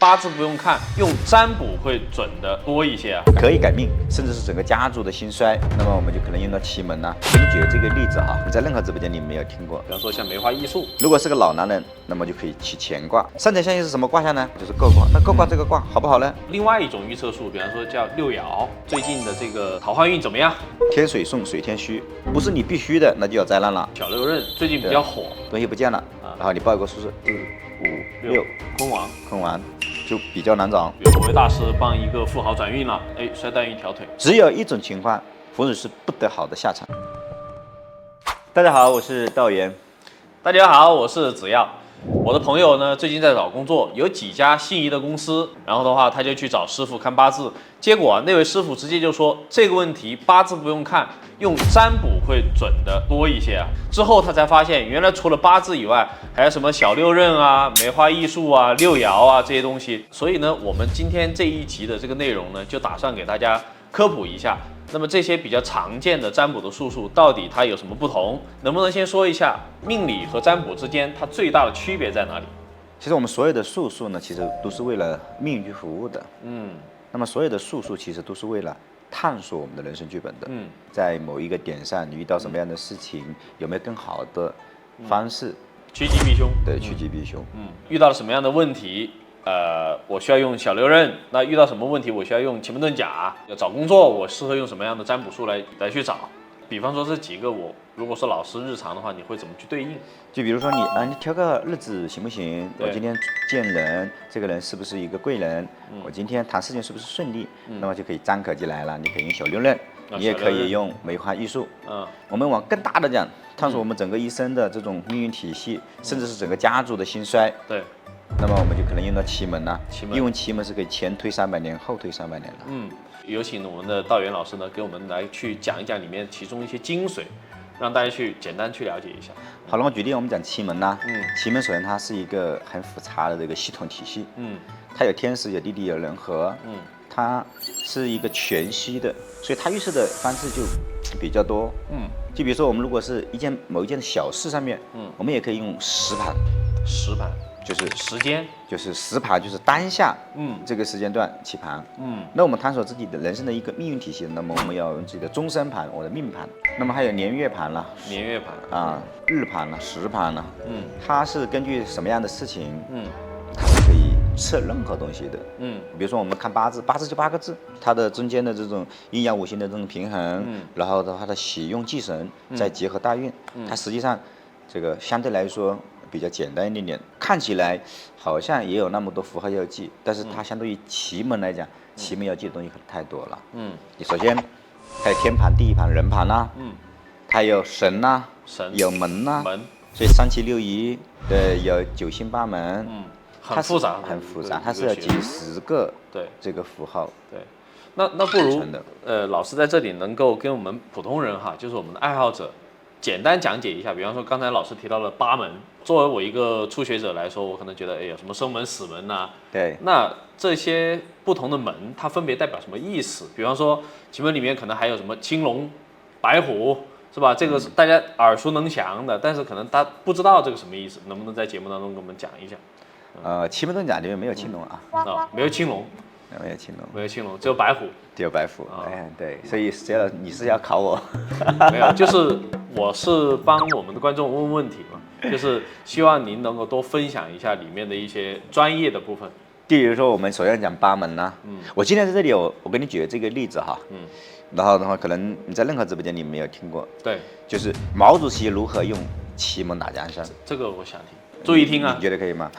八字不用看，用占卜会准的多一些啊。可以改命，甚至是整个家族的兴衰。那么我们就可能用到奇门呐。给你举这个例子哈，你在任何直播间你没有听过。比方说像梅花易数，如果是个老男人，那么就可以起乾卦。三者相应是什么卦象呢？就是艮卦。那艮卦这个卦好不好呢？另外一种预测术，比方说叫六爻，最近的这个桃花运怎么样？天水送，水天虚，不是你必须的，那就要灾难了。小六壬最近比较火，东西不见了，然后你报一个数字4、5、6，坤王，坤完就比较难找。有某位大师帮一个富豪转运了，哎，摔断一条腿。只有一种情况，风水是不得好的下场。大家好，我是道元。大家好，我是子耀。我的朋友呢，最近在找工作，有几家心仪的公司，然后的话，他就去找师傅看八字，结果那位师傅直接就说这个问题八字不用看，用占卜会准的多一些啊。之后他才发现，原来除了八字以外，还有什么小六壬啊、梅花易数啊、六爻啊这些东西。所以呢，我们今天这一集的这个内容呢，就打算给大家科普一下。那么这些比较常见的占卜的术数，到底它有什么不同？能不能先说一下命理和占卜之间它最大的区别在哪里？其实我们所有的术数呢，其实都是为了命运去服务的。那么所有的术数其实都是为了探索我们的人生剧本的。在某一个点上，你遇到什么样的事情，有没有更好的方式？趋吉避凶。对，趋吉避凶。遇到了什么样的问题？我需要用小六壬。那遇到什么问题，我需要用奇门遁甲。要找工作，我适合用什么样的占卜术来去找？比方说这几个，我如果是老师日常的话，你会怎么去对应？就比如说你挑个日子行不行？我今天见人，这个人是不是一个贵人？我今天谈事情是不是顺利？那么就可以占可进来了。你可以用小六壬，你也可以用梅花易数。我们往更大的讲，探索我们整个一生的这种命运体系，甚至是整个家族的兴衰。对。那么我们就可能用到奇门了。因为奇门是可以前推300年，后推300年的。有请我们的道元老师呢，给我们来去讲一讲里面其中一些精髓，让大家去简单去了解一下。好了，我举例，我们讲奇门啦。奇门首先它是一个很复杂的这个系统体系。它有天时，有地利，有人和。它是一个全息的，所以它预示的方式就比较多。就比如说我们如果是某一件小事上面，我们也可以用时盘。时盘就是时间，就是时盘，就是当下，这个时间段起盘。那我们探索自己的人生的一个命运体系，那么我们要用自己的终身盘，我的命盘。那么还有年月盘了，年月盘啊，日盘了，时盘了。它是根据什么样的事情，它是可以测任何东西的。比如说我们看八字，八字就8个字，它的中间的这种阴阳五行的这种平衡，然后的话它的喜用忌神，再结合大运，它实际上这个相对来说比较简单一点点，看起来好像也有那么多符号要记，但是它相对于奇门来讲，奇门要记的东西太多了。你首先它有天盘、地盘、人盘啦，它有神呐，有门呐，所以3奇6仪，对，有9星8门，很复杂，很复杂，它是有几十个这个符号。对，那不如老师在这里能够跟我们普通人哈，就是我们的爱好者，简单讲解一下。比方说刚才老师提到了8门，作为我一个初学者来说，我可能觉得有什么生门死门呐。对。那这些不同的门，它分别代表什么意思？比方说奇门里面可能还有什么青龙、白虎，是吧？这个是大家耳熟能详的，但是可能大家不知道这个什么意思，能不能在节目当中给我们讲一讲？奇门遁甲里面没有青龙啊。没有青龙。没有青龙，没有青龙，只有白虎，只有白虎。对，所以你是要考我？没有，就是我是帮我们的观众问问题嘛，就是希望您能够多分享一下里面的一些专业的部分。比如说我们首先讲8门呢，我今天在这里我给你举这个例子哈，然后的话可能你在任何直播间你没有听过，对，就是毛主席如何用奇门打江山，这个我想听。注意听啊！你觉得可以吗？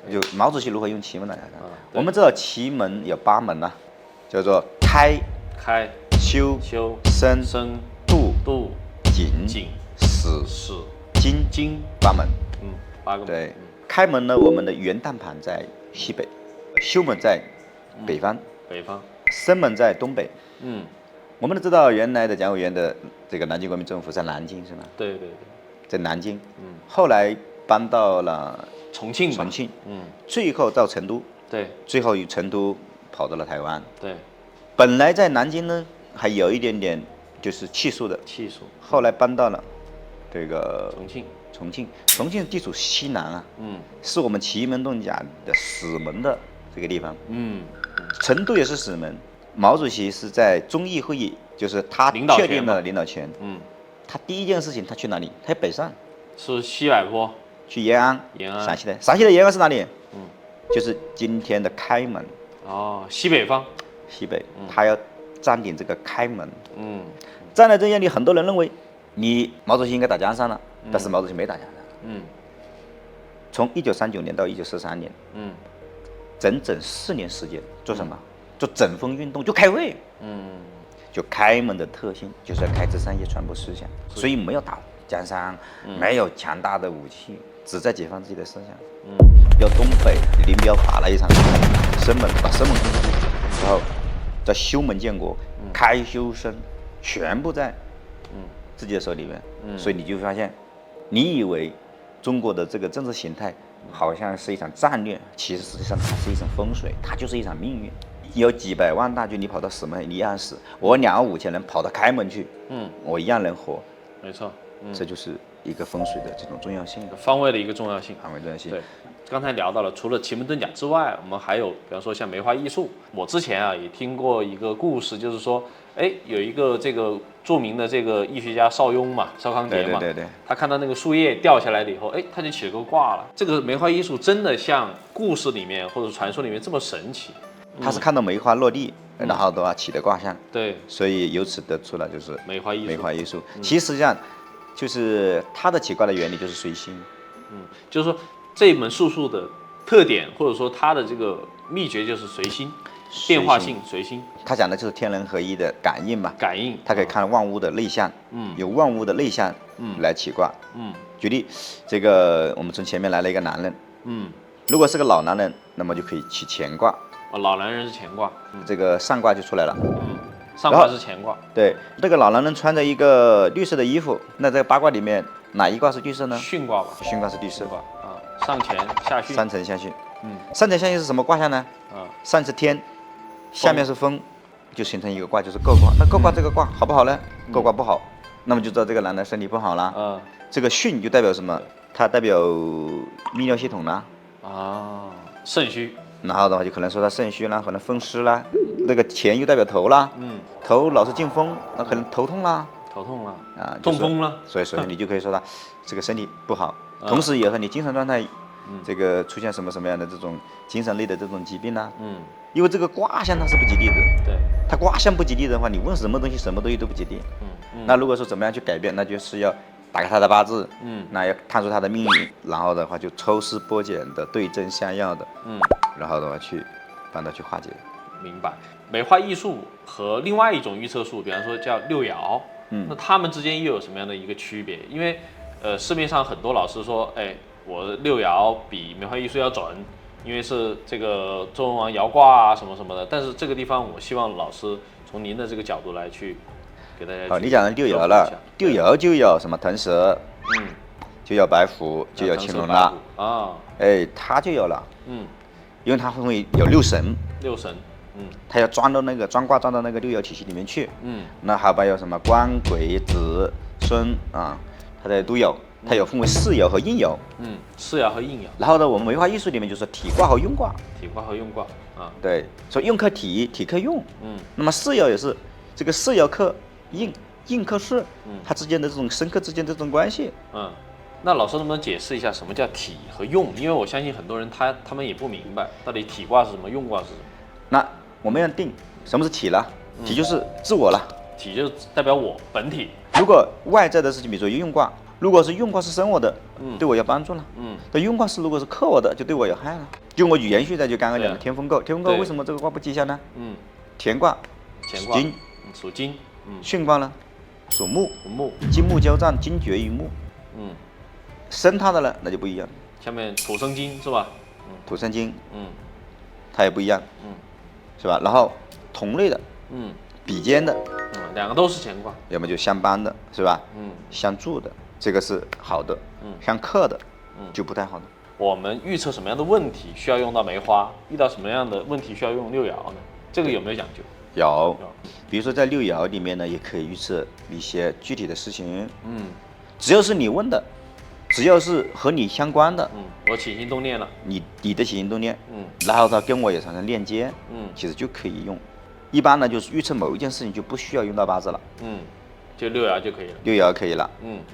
就毛主席如何用奇门打江山？我们知道奇门有8门呢，叫做开、休、生、度、景、始、金8门。8个门。对，开门呢，我们的元旦盘在西北，休门在北方，生门在东北。我们都知道原来的蒋委员的这个南京国民政府在南京是吗？对，在南京。后来搬到了重庆，最后到成都，对，最后与成都跑到了台湾，对。本来在南京呢，还有一点点就是气数的，后来搬到了这个重庆地处西南啊，是我们奇门遁甲的死门的这个地方。成都也是死门。毛主席是在中议会议，就是他确定了领导权。他第一件事情他去哪里？他北上，是西柏坡，去延安。陕西的延安是哪里？就是今天的开门。西北方。西北，他要占领这个开门。站在这样的很多人认为，毛主席应该打江山了，但是毛主席没打江山。从1939年到1943年，整整4年时间做什么？做整风运动，就开会。就开门的特性就是要开枝散叶，传播思想，所以没有打江山，没有强大的武器，只在解放自己的思想。要东北林彪打了一场生门，把生门攻出去，然后在修门建国，开修生全部在自己的手里面。所以你就发现，你以为中国的这个政治形态好像是一场战略，其实实际上它是一场风水，它就是一场命运。有几百万大军，你跑到死门你一样死；我2万5千人跑到开门去，我一样能活。没错，这就是一个风水的这种重要性，方位的一个重要性。方位重要性。对，刚才聊到了，除了奇门遁甲之外，我们还有，比方说像梅花易数。我之前也听过一个故事，就是说，有一个这个著名的这个易学家邵雍嘛，邵康节嘛，对，他看到那个树叶掉下来了以后，他就起了个卦了。这个梅花易数真的像故事里面或者传说里面这么神奇？他是看到梅花落地，然后的话起的卦象，对，所以由此得出了就是梅花易数。其实实际上就是它的起卦的原理就是随心。就是说这一门术数的特点，或者说它的这个秘诀就是随心，变化性随心。他讲的就是天人合一的感应嘛，感应，他可以看万物的内象，有万物的内象，来起卦。举例，这个我们从前面来了一个男人，如果是个老男人，那么就可以起乾卦。老男人是乾卦，这个上卦就出来了。上卦是乾卦。对，这个老男人穿着一个绿色的衣服，那这个八卦里面哪一卦是绿色呢？巽卦吧。巽卦是绿色。上乾下巽。上承下巽。上承下巽是什么卦象呢？上是天，下面是风，就形成一个卦，就是艮卦。那艮卦这个卦好不好呢？艮卦不好，那么就知道这个男的身体不好了。这个巽就代表什么？它代表泌尿系统啦。肾虚。然后的话就可能说他肾虚啦，可能风湿啦。那个乾又代表头啦，头老是进风，那可能头痛啦，中风了。所以你就可以说他这个身体不好。同时也和你精神状态，这个出现什么样的这种精神类的这种疾病啦。因为这个卦象它是不吉利的。对。它卦象不吉利的话，你问什么东西都不吉利。那如果说怎么样去改变，那就是要打开他的八字，那要探出他的命运，然后的话就抽丝剥茧的对症下药的，然后的话去帮他去化解。明白。梅花易数和另外一种预测术，比方说叫六爻，那他们之间又有什么样的一个区别？因为市面上很多老师说，我六爻比梅花易数要准，因为是这个周文王爻卦啊什么什么的。但是这个地方，我希望老师从您的这个角度来去给大家。你讲的六爻了，六爻就有什么腾蛇，就有白虎，就有青龙了它就有了，因为它会有六神，它要钻卦钻到那个六爻体系里面去，那还有什么官鬼子孙啊，它的都有，它有分为四爻和应爻，四爻和应爻。然后呢，我们梅花易数里面就是体卦和用卦，对，所以用克体，体克用，那么四爻也是这个四爻克应，应克四，它之间的这种生克之间的这种关系，那老师能不能解释一下什么叫体和用？因为我相信很多人他们也不明白到底体卦是什么，用卦是什么。那我们要定什么是体了？体就是自我了，体就代表我本体。如果外在的事情，比如说用卦，如果是用卦是生我的，对我有帮助了，那用卦是如果是克我的，就对我有害了。就我延续在就刚刚讲的天风姤，天风姤为什么这个卦不吉祥呢？乾卦属金，巽卦呢属木，金木交战，金绝于木，生它的呢那就不一样。下面土生金是吧？土生金，它也不一样，是吧？然后同类的，比肩的，两个都是乾卦，要么就相帮的，是吧？相助的，这个是好的，相克的，就不太好的。我们预测什么样的问题需要用到梅花，遇到什么样的问题需要用六爻呢？这个有没有讲究？有，比如说在六爻里面呢，也可以预测一些具体的事情。只要是你问的，只要是和你相关的，我起心动念了，你的起心动念，然后它跟我也产生链接，其实就可以用。一般呢，就是预测某一件事情就不需要用到八字了，就六爻就可以了。六爻可以了。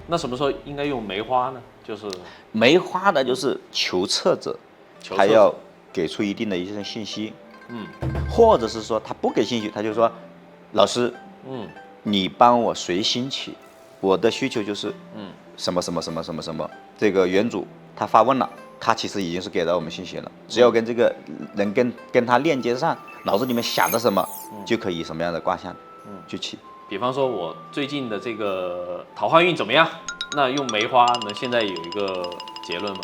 那什么时候应该用梅花呢？就是梅花呢，就是求测者，他要给出一定的一些信息，或者是说他不给信息，他就说，老师，你帮我随心起，我的需求就是，什么什么什么什么什么，这个原主他发问了，他其实已经是给到我们信息了，只要跟这个人跟他链接上，脑子里面想的什么，就可以什么样的卦象，去起。比方说，我最近的这个桃花运怎么样？那用梅花呢？现在有一个结论吗？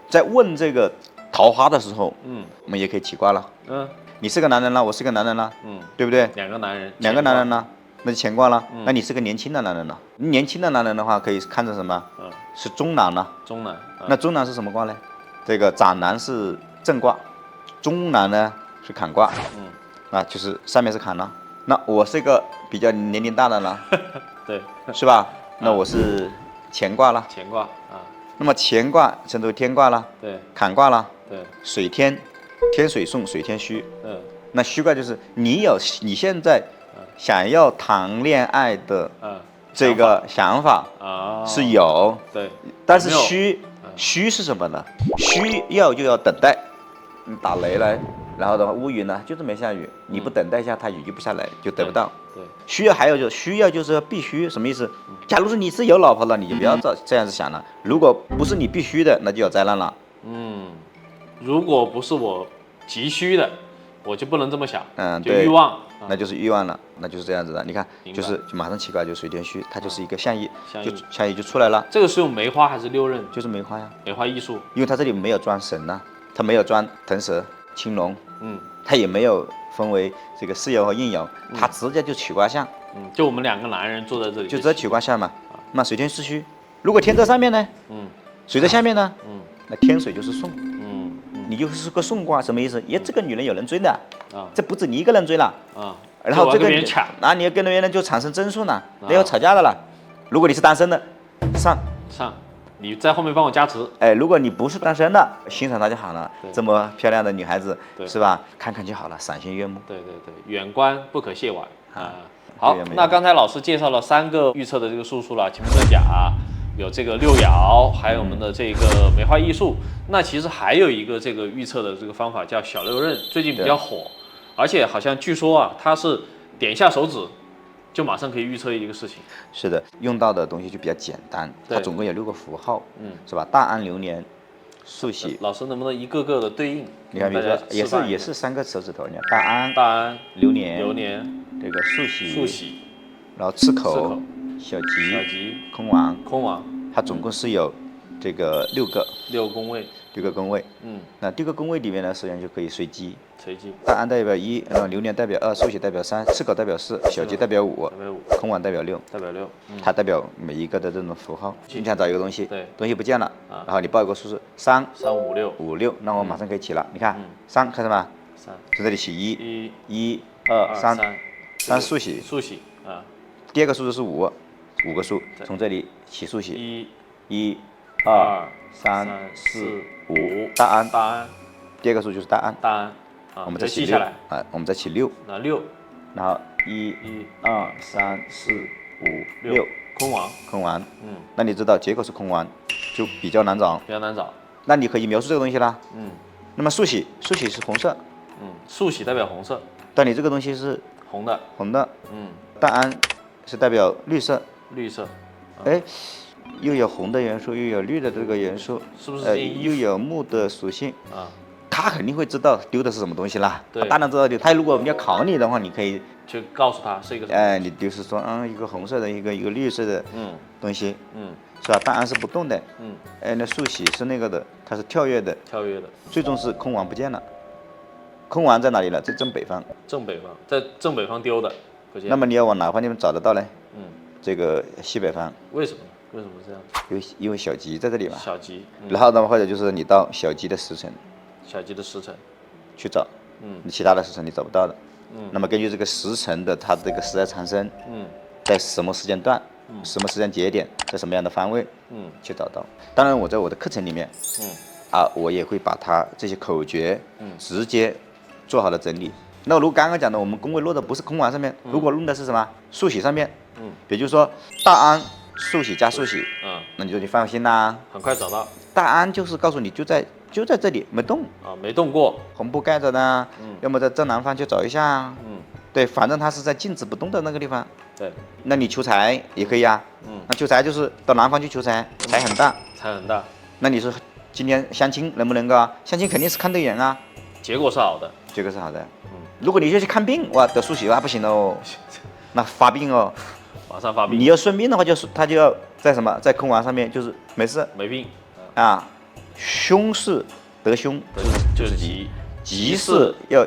在问这个桃花的时候，我们也可以起卦了。你是个男人了，我是个男人了，对不对？两个男人了，那就乾卦了。那你是个年轻的男人了，年轻的男人的话，可以看成什么？是中男了。中男。那中男是什么卦呢？这个长男是正卦，中男呢是坎卦。那就是上面是坎了。那我是一个比较年龄大的了，对，是吧？那我是乾卦了。乾卦啊。那么乾卦称作天卦了。对。坎卦了。对。水天，天水送，水天虚。那虚卦就是你现在想要谈恋爱的这个想法是有，对。但是虚是什么呢？需要就要等待，你打雷来。然后的话，乌云呢，就是没下雨，你不等待一下，它雨就不下来，就得不到。对，需要就是必须，什么意思？假如说你是有老婆了，你就不要这样子想了。如果不是你必须的，那就有灾难了。如果不是我急需的，我就不能这么想。对，欲望，那就是欲望了，那就是这样子的。你看，就马上起卦就水天虚，它就是一个象意，象意就出来了。这个是用梅花还是六壬？就是梅花呀，梅花易数，因为它这里没有装神呐，它没有装腾蛇。青龙，它也没有分为这个四爻和应爻，它直接就取卦象，就我们两个男人坐在这里，就直接取卦象嘛。那水天是虚，如果天在上面呢，水在下面呢，那天水就是送，你就是个送卦，什么意思？这个女人有人追的，这不止你一个人追了，然后这个那你要跟别人就产生争数呢，那要吵架的了。如果你是单身的，上。你在后面帮我加持。如果你不是单身的，欣赏她就好了。这么漂亮的女孩子，是吧？看看就好了，赏心悦目。对，远观不可亵玩啊。好，那刚才老师介绍了3个预测的这个术数了，奇门遁甲，有这个六爻，还有我们的这个梅花易数。那其实还有一个这个预测的这个方法叫小六壬，最近比较火，而且好像据说啊，它是点一下手指。就马上可以预测一个事情。是的，用到的东西就比较简单，它总共有6个符号，是吧？大安流年，速喜。老师能不能一个个的对应？你看，比如说也是3个手指头，你看大安、流年、这个速喜，然后赤口、小吉、空亡，它总共是有这个6个宫位。那这个宫位里面呢，实际上就可以随机。大安代表1，然后流年代表2，速喜代表3，赤口代表4，小吉代表5，空亡代表6。它代表每一个的这种符号。你想找一个东西，东西不见了，然后你报一个数字3、5、6，那我马上可以起了。你看3看什么？从这里起1、2、3速喜啊。第2个数字是5个数，从这里起速喜1、2、3、4、5，大安。第2个数就是大安。我们再起6，我们再起6，然后1、2、3、4、5、6，空亡。那你知道结果是空亡，就比较难找。那你可以描述这个东西啦。那么速喜是红色。速喜代表红色。但你这个东西是红的。大安是代表绿色。又有红的元素，又有绿的这个元素，是不是？又有木的属性他肯定会知道丢的是什么东西啦。他当然知道丢。他如果要考你的话，你可以就告诉他是一个你就是说一个红色的一个绿色的东西，是吧？大安是不动的，那速喜是那个的，它是跳跃的，最终是空亡不见了。空亡在哪里了？在正北方，在正北方丢的。那么你要往哪方地方找得到呢？这个西北方。为什么这样？因为小吉在这里嘛。然后呢，或者就是你到小吉的时辰去找，你其他的时辰你找不到的。那么根据这个时辰的它这个时代长生，在什么时间段，什么时间节点，在什么样的方位，去找到。当然，我在我的课程里面，我也会把它这些口诀，直接做好了整理。那如果刚刚讲的，我们宫位落的不是空亡上面，如果落的是什么速喜上面，也就是说大安速喜加速喜，那你说你放心啦，很快找到。大安就是告诉你就在这里没动啊，没动过，红布盖着呢，要么在正南方去找一下，对，反正它是在静止不动的那个地方。对，那你求财也可以啊，那求财就是到南方去求财，财很大，财很大。那你说今天相亲能不能够啊？相亲肯定是看对眼啊，结果是好的，结果是好的。如果你就去看病，哇，得速喜哇不行哦，那发病哦，马上发病。你要顺病的话，他就要在什么，在空亡上面就是没事没病啊，凶是得凶就是吉，吉是要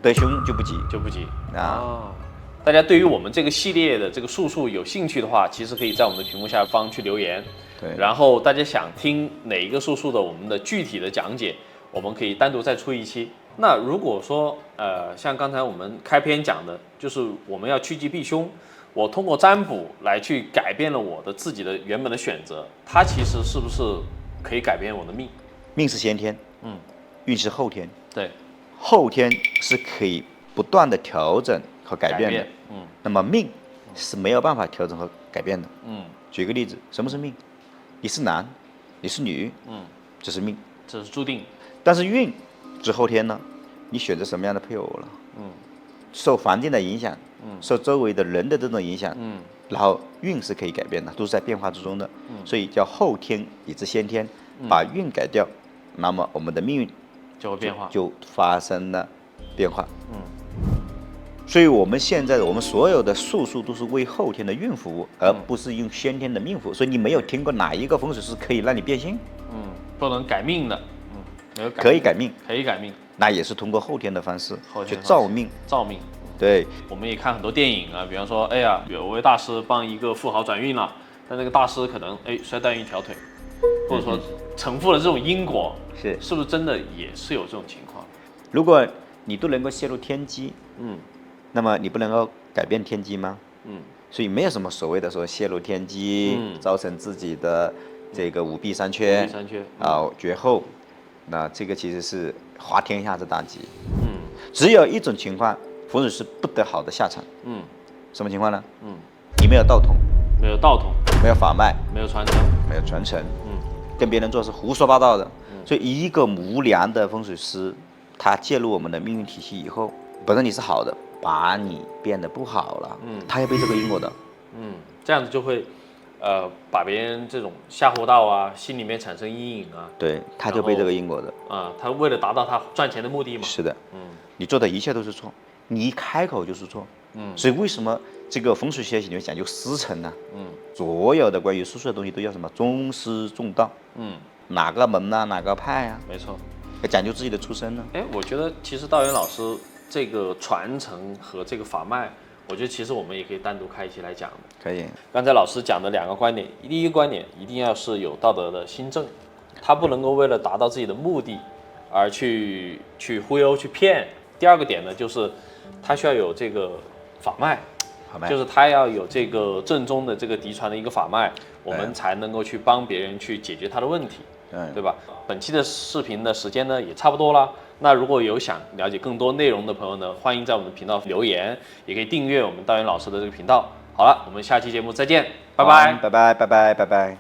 得凶就不吉啊。大家对于我们这个系列的这个术数有兴趣的话，其实可以在我们的屏幕下方去留言。对，然后大家想听哪一个术数的我们的具体的讲解，我们可以单独再出一期。那如果说像刚才我们开篇讲的，就是我们要趋吉避凶，我通过占卜来去改变了我的自己的原本的选择，它其实是不是可以改变我的命？命是先天，运是后天，对，后天是可以不断的调整和改变的，那么命是没有办法调整和改变的，举个例子，什么是命？你是男，你是女，这是命，这是注定。但是运是后天呢，你选择什么样的配偶了，受环境的影响，受周围的人的这种影响，然后运是可以改变的，都是在变化之中的，所以叫后天以至先天，把运改掉，那么我们的命运就会变化，就发生了变化。所以我们现在我们所有的术数都是为后天的运服务，而不是用先天的命服务。所以你没有听过哪一个风水师可以让你变性？不能改命的，没有改命，可以改命，可以改命，那也是通过后天的方式去造命。造命。对，我们也看很多电影啊，比方说，哎呀，有位大师帮一个富豪转运了，但那个大师可能摔断一条腿，或者说承负了这种因果，是不是真的也是有这种情况？如果你都能够泄露天机，那么你不能够改变天机吗？所以没有什么所谓的说泄露天机，造成自己的这个五弊三缺，绝后，那这个其实是滑天下之大稽。只有一种情况，风水是不得好的下场。什么情况呢？你没有道统，没有法脉，没有传承，跟别人做是胡说八道的。所以一个无良的风水师，他介入我们的命运体系以后，本身你是好的，把你变得不好了，他要背这个因果的，这样子就会，把别人这种吓唬到啊，心里面产生阴影啊，对，他就背这个因果的他为了达到他赚钱的目的嘛，是的，你做的一切都是错，你一开口就是错，所以为什么这个风水学里面讲究师承呢？所有的关于术数的东西都叫什么？宗师重道，哪个门啊，哪个派啊？没错，要讲究自己的出身呢。我觉得其实道元老师这个传承和这个法脉，我觉得其实我们也可以单独开一期来讲的。可以。刚才老师讲的两个观点，第一个观点一定要是有道德的心正，他不能够为了达到自己的目的而去忽悠去骗。第二个点呢，就是他需要有这个法脉，就是他要有这个正宗的这个嫡传的一个法脉，我们才能够去帮别人去解决他的问题，对吧？本期的视频的时间呢也差不多了。那如果有想了解更多内容的朋友呢，欢迎在我们的频道留言，也可以订阅我们道元老师的这个频道。好了，我们下期节目再见，拜拜，拜拜，拜拜，拜拜。